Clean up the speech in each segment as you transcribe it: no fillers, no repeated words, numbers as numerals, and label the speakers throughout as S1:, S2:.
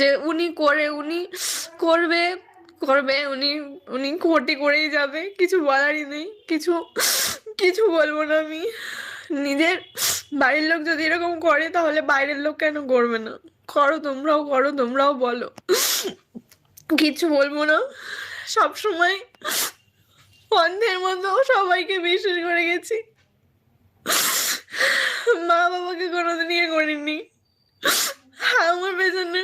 S1: যে উনি করবে করবে, উনি উনি ক্ষতি করেই যাবে, কিছু বলারই নেই। কিছু কিছু বলবো না আমি। নিজের বাড়ির লোক যদি এরকম করে তাহলে বাইরের লোক কেন করবে না? করো, তোমরাও করো, তোমরাও বলো, কিছু বলবো না। সব সময় অন্ধের মতো সবাইকে বিশ্বাস করে গেছি, মা বাবাকে কোনোদিন ইয়ে করিনি। আমার পেছনে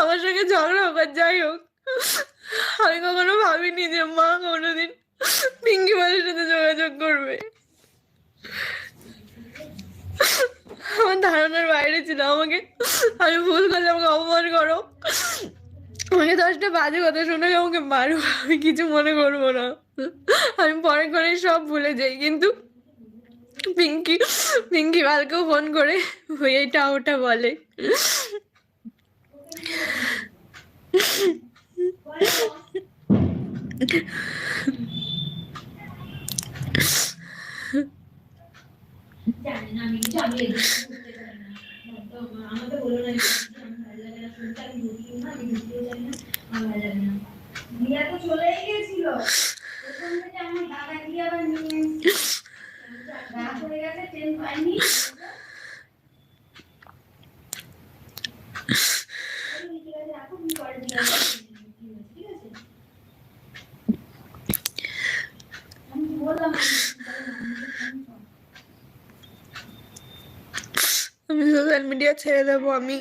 S1: আমার সঙ্গে ঝগড়া হোক আর যাই হোক, আমি কখনো ভাবিনি যে মা কোনোদিন পিঙ্কি বালের সাথে যোগাযোগ করবে। আমার ধারণার বাইরে ছিল। আমি ভুল করলে আমাকে অপমান করো, আমাকে 10টা বাজে কথা শোনালে আমাকে মারো, আমি কিছু মনে করবো না। আমি পরে করে সব ভুলে যাই। কিন্তু পিঙ্কি পিঙ্কি কালকেও ফোন করে এটা ওটা বলে।
S2: চলেই গেছিল প্রথম থেকে আমার দাদা গিয়ে আবার নিয়ে রাত হয়ে গেছে, ট্রেন পাইনি।
S1: আমি সোশ্যাল মিডিয়া ছেড়ে দেবো। আমি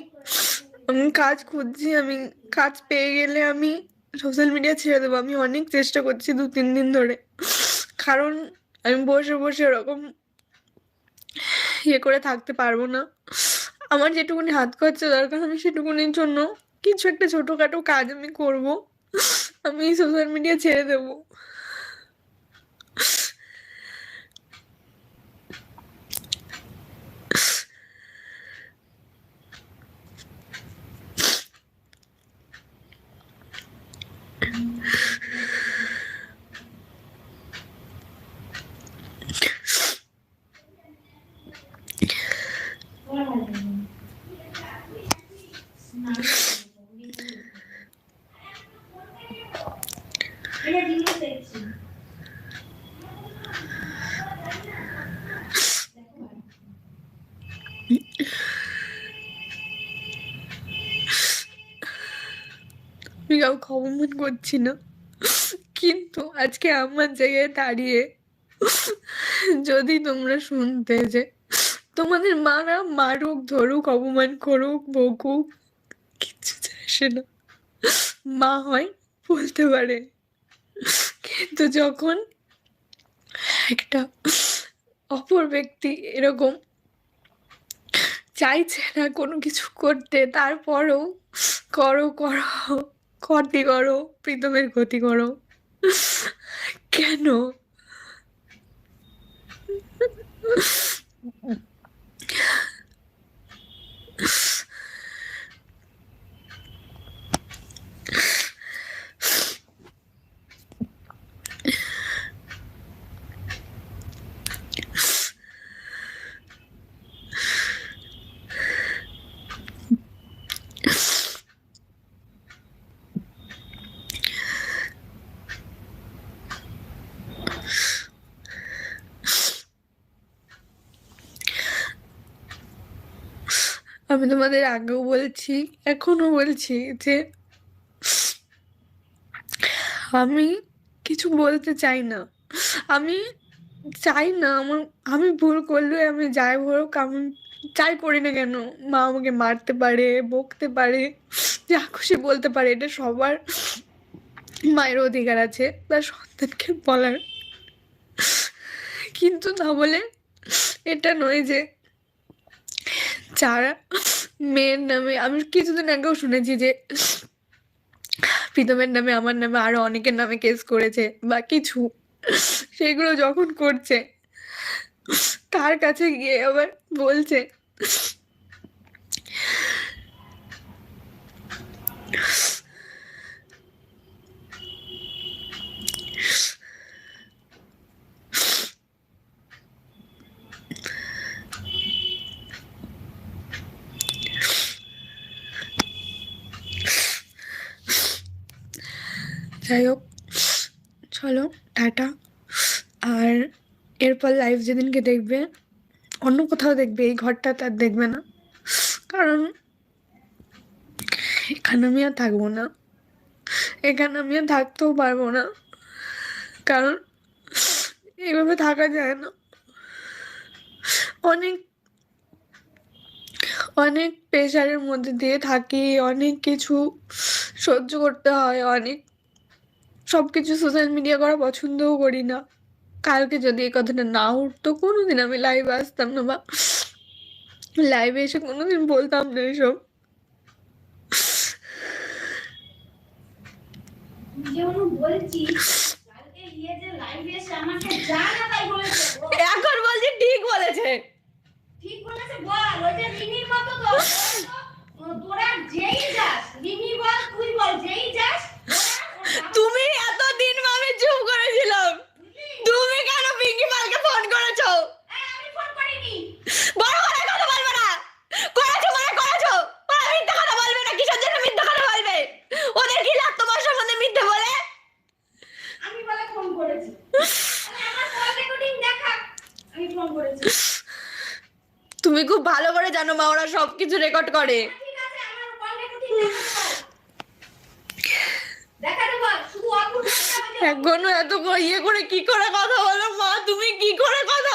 S1: আমি কাজ খুঁজছি, আমি কাজ পেয়ে গেলে আমি সোশ্যাল মিডিয়া ছেড়ে দেবো। আমি অনেক চেষ্টা করছি 2-3 দিন ধরে, কারণ আমি বসে বসে ওরকম ইয়ে করে থাকতে পারবো না। আমার যেটুকুনি হাত খরচা দরকার আমি সেটুকুনির জন্য কিছু একটা ছোটখাটো কাজ আমি করব। আমি সোশ্যাল মিডিয়া ছেড়ে দেবো। আমি কাউকে অপমান করছি না, কিন্তু আজকে আমার জায়গায় দাঁড়িয়ে যদি তোমরা শুনতে যে তোমাদের মারা মারুক, ধরুক, অপমান করুক, বকুক, কিচ্ছু যায় আসে না। মা হয়, বলতে পারে। কিন্তু যখন একটা অপর ব্যক্তি এরকম চাইছে না কোনো কিছু করতে, তারপরেও করো করো, ক্ষতি করো, প্রীতমের ক্ষতি করো, কেন? আমি তোমাদের আগেও বলছি, এখনো বলছি যে আমি কিছু বলতে চাই না। আমি চাই না আমি ভুল করলে আমি যাই হোক, আমি যাই করি না কেন, মা আমাকে মারতে পারে, বকতে পারে, যা খুশি বলতে পারে, এটা সবার মায়ের অধিকার আছে তার সন্তানকে বলার। কিন্তু না বলে এটা নয় যে যারা মেয়ের নামে, আমি কিছুদিন আগেও শুনেছি যে প্রীতমের নামে, আমার নামে, আরো অনেকের নামে কেস করেছে বা কিছু, সেগুলো যখন করছে তার কাছে গিয়ে আবার বলছে যাই হোক, চলো টাটা। আর এরপর লাইভ যেদিনকে দেখবে অন্য কোথাও দেখবে, এই ঘরটা তার দেখবে না, কারণ এখানে আমি আর থাকবো না, এখানে আমি আর থাকতেও পারবো না, কারণ এইভাবে থাকা যায় না। অনেক অনেক প্রেশারের মধ্যে দিয়ে থাকি, অনেক কিছু সহ্য করতে হয়, অনেক সবকিছু সোশ্যাল মিডিয়া করা পছন্দও করি না। কালকে যদি এই কথাটা না উঠতো, কোনোদিন আমি লাইভে আসতাম না, বা লাইভে এসে কোনোদিন বলতাম না এসব।
S2: যেমন বলছি কালকে যে লাইভে এসে আমাকে যা না তাই বলেছে,
S1: এখন বলছি ঠিক বলেছে,
S2: ঠিক বলেছে বল। ওই যে রিমির মতো তো তোরা যেই যাস, রিমি বল তুই বল, যেই যাস
S1: তুমি এতদিন আমি চুপ করেছিলাম, তুমি কেন পিঙ্কি পালকে ফোন করেছো?
S2: আমি ফোন করিনি।
S1: বড় করে কথা বলবে না, করেছো মানে করেছো, ওরা মিথ্যা কথা বলবে না, কিসের জন্য মিথ্যা কথা বলবে? ওদের কি লাগ তোমার সম্বন্ধে মিথ্যা বলে?
S2: আমি বলে ফোন করেছি, আমার কল রেকর্ডিং দেখা, আমি ফোন করেছি।
S1: তুমি খুব ভালো করে জানো মা, ওরা সবকিছু রেকর্ড করে।
S2: ঠিক আছে, আমার কল রেকর্ডিং দেখাতে বল, শুধু অদ্ভুত
S1: এখনো এত ইয়ে করে কি করে কথা বলো মা, তুমি কি করে কথা